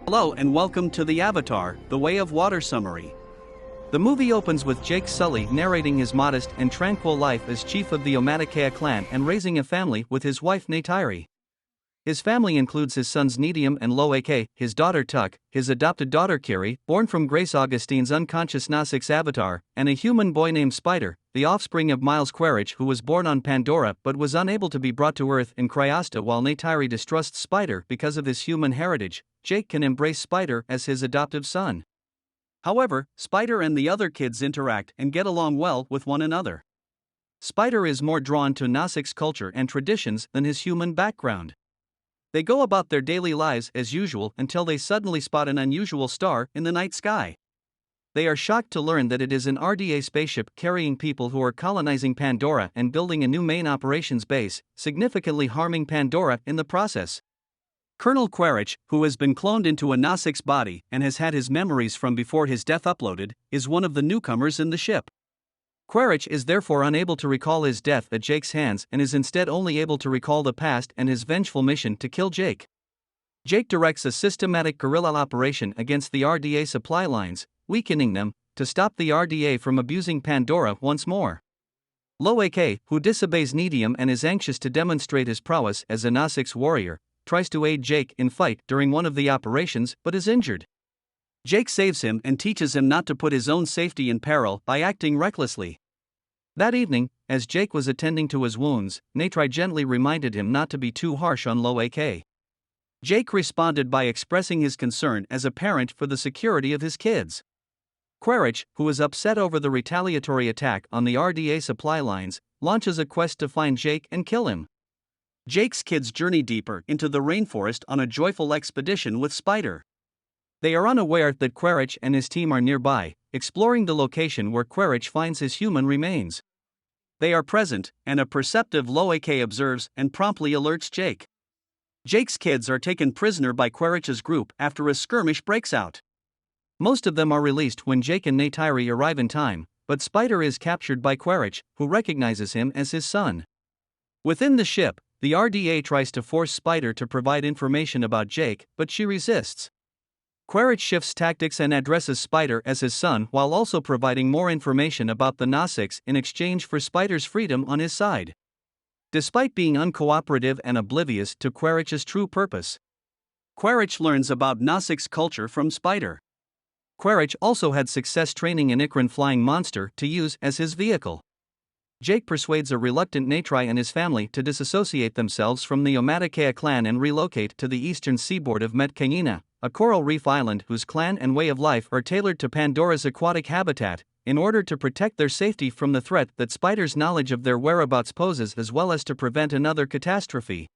Hello and welcome to the Avatar: The Way of Water summary. The movie opens with Jake Sully narrating his modest and tranquil life as chief of the Omaticaya clan and raising a family with his wife Neytiri. His family includes his sons Nedium and Loak, his daughter Tuk, his adopted daughter Kiri, born from Grace Augustine's unconscious Nasik's avatar, and a human boy named Spider, the offspring of Miles Quaritch, who was born on Pandora but was unable to be brought to Earth in Cryosta. While Neytiri distrusts Spider because of his human heritage, Jake can embrace Spider as his adoptive son. However, Spider and the other kids interact and get along well with one another. Spider is more drawn to Nasik's culture and traditions than his human background. They go about their daily lives as usual until they suddenly spot an unusual star in the night sky. They are shocked to learn that it is an RDA spaceship carrying people who are colonizing Pandora and building a new main operations base, significantly harming Pandora in the process. Colonel Quaritch, who has been cloned into a Nasik's body and has had his memories from before his death uploaded, is one of the newcomers in the ship. Quaritch is therefore unable to recall his death at Jake's hands and is instead only able to recall the past and his vengeful mission to kill Jake. Jake directs a systematic guerrilla operation against the RDA supply lines, weakening them, to stop the RDA from abusing Pandora once more. Loak, who disobeys Nedium and is anxious to demonstrate his prowess as a Nasik's warrior, tries to aid Jake in fight during one of the operations but is injured. Jake saves him and teaches him not to put his own safety in peril by acting recklessly. That evening, as Jake was attending to his wounds, Neytiri gently reminded him not to be too harsh on Loak. Jake responded by expressing his concern as a parent for the security of his kids. Quaritch, who is upset over the retaliatory attack on the RDA supply lines, launches a quest to find Jake and kill him. Jake's kids journey deeper into the rainforest on a joyful expedition with Spider. They are unaware that Quaritch and his team are nearby, exploring the location where Quaritch finds his human remains. They are present, and a perceptive Loak observes and promptly alerts Jake. Jake's kids are taken prisoner by Quaritch's group after a skirmish breaks out. Most of them are released when Jake and Neytiri arrive in time, but Spider is captured by Quaritch, who recognizes him as his son. Within the ship, the RDA tries to force Spider to provide information about Jake, but she resists. Quaritch shifts tactics and addresses Spider as his son while also providing more information about the Nasiks in exchange for Spider's freedom on his side. Despite being uncooperative and oblivious to Quaritch's true purpose, Quaritch learns about Nasik's culture from Spider. Quaritch also had success training an Ikran flying monster to use as his vehicle. Jake persuades a reluctant Neytiri and his family to disassociate themselves from the Omaticaya clan and relocate to the eastern seaboard of Metkayina, a coral reef island whose clan and way of life are tailored to Pandora's aquatic habitat, in order to protect their safety from the threat that Spider's knowledge of their whereabouts poses as well as to prevent another catastrophe.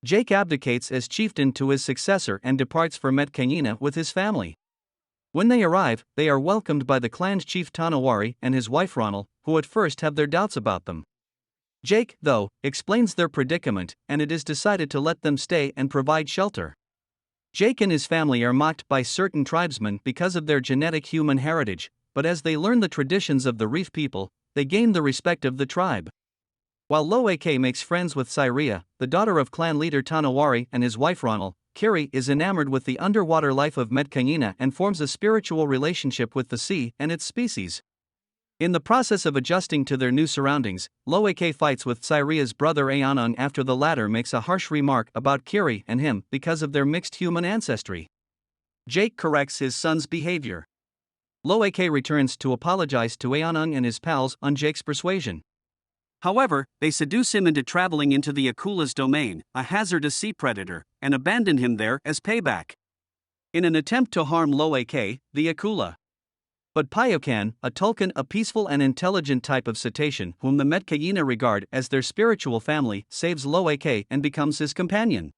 Jake abdicates as chieftain to his successor and departs for Metkayina with his family. When they arrive, they are welcomed by the clan's chief Tanawari and his wife Ronald, who at first have their doubts about them. Jake, though, explains their predicament, and it is decided to let them stay and provide shelter. Jake and his family are mocked by certain tribesmen because of their genetic human heritage, but as they learn the traditions of the reef people, they gain the respect of the tribe. While Loak makes friends with Syria, the daughter of clan leader Tanawari and his wife Ronald, Kiri is enamored with the underwater life of Metkayina and forms a spiritual relationship with the sea and its species. In the process of adjusting to their new surroundings, Loak fights with Syria's brother Aonon after the latter makes a harsh remark about Kiri and him because of their mixed human ancestry. Jake corrects his son's behavior. Loak returns to apologize to Aonon and his pals on Jake's persuasion. However, they seduce him into traveling into the Akula's domain, a hazardous sea predator, and abandon him there as payback. In an attempt to harm Loak, the Akula. But Payokan, a Tulkan, a peaceful and intelligent type of cetacean whom the Metkayina regard as their spiritual family, saves Loak and becomes his companion.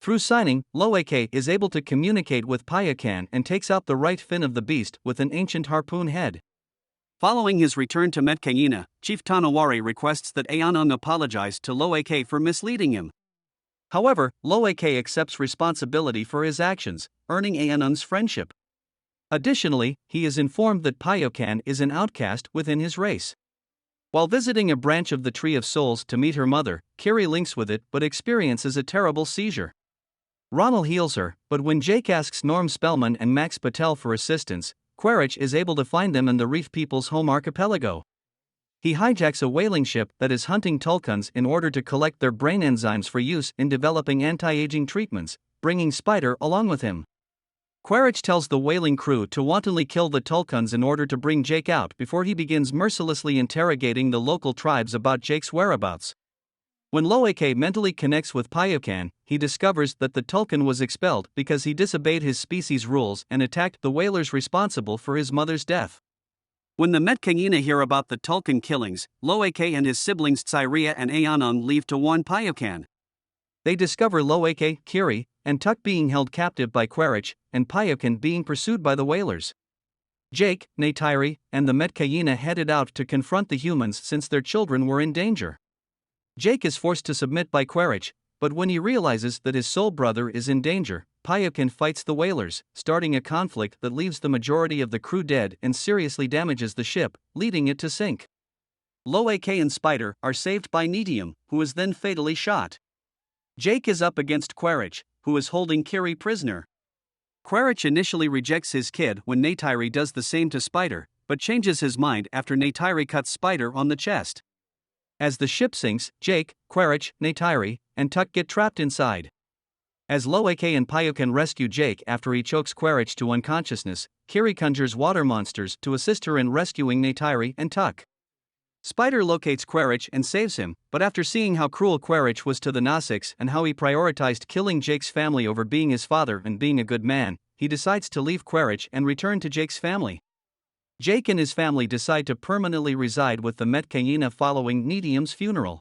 Through signing, Loak is able to communicate with Payokan and takes out the right fin of the beast with an ancient harpoon head. Following his return to Metkayina, Chief Tanawari requests that Aonon apologize to Loak for misleading him. However, Loak accepts responsibility for his actions, earning Aonon's friendship. Additionally, he is informed that Payokan is an outcast within his race. While visiting a branch of the Tree of Souls to meet her mother, Kiri links with it but experiences a terrible seizure. Ronald heals her, but when Jake asks Norm Spellman and Max Patel for assistance, Quaritch is able to find them in the Reef People's home archipelago. He hijacks a whaling ship that is hunting tulkuns in order to collect their brain enzymes for use in developing anti-aging treatments, bringing Spider along with him. Quaritch tells the whaling crew to wantonly kill the tulkuns in order to bring Jake out before he begins mercilessly interrogating the local tribes about Jake's whereabouts. When Loeke mentally connects with Pyukan, he discovers that the tulkun was expelled because he disobeyed his species rules and attacked the whalers responsible for his mother's death. When the Metkayina hear about the tulkun killings, Loeke and his siblings Tsyria and Aonung leave to warn Pyukan. They discover Loeke, Kiri, and Tuk being held captive by Quaritch, and Pyukan being pursued by the whalers. Jake, Neytiri, and the Metkayina headed out to confront the humans since their children were in danger. Jake is forced to submit by Quaritch, but when he realizes that his soul brother is in danger, Pyukan fights the whalers, starting a conflict that leaves the majority of the crew dead and seriously damages the ship, leading it to sink. Loeke and Spider are saved by Netium, who is then fatally shot. Jake is up against Quaritch, who is holding Kiri prisoner. Quaritch initially rejects his kid when Neytiri does the same to Spider, but changes his mind after Neytiri cuts Spider on the chest. As the ship sinks, Jake, Quaritch, Neytiri, and Tuk get trapped inside. As Loeke and Pyukan rescue Jake after he chokes Quaritch to unconsciousness, Kiri conjures water monsters to assist her in rescuing Neytiri and Tuk. Spider locates Quaritch and saves him, but after seeing how cruel Quaritch was to the Nasics and how he prioritized killing Jake's family over being his father and being a good man, he decides to leave Quaritch and return to Jake's family. Jake and his family decide to permanently reside with the Metkayina following Netium's funeral.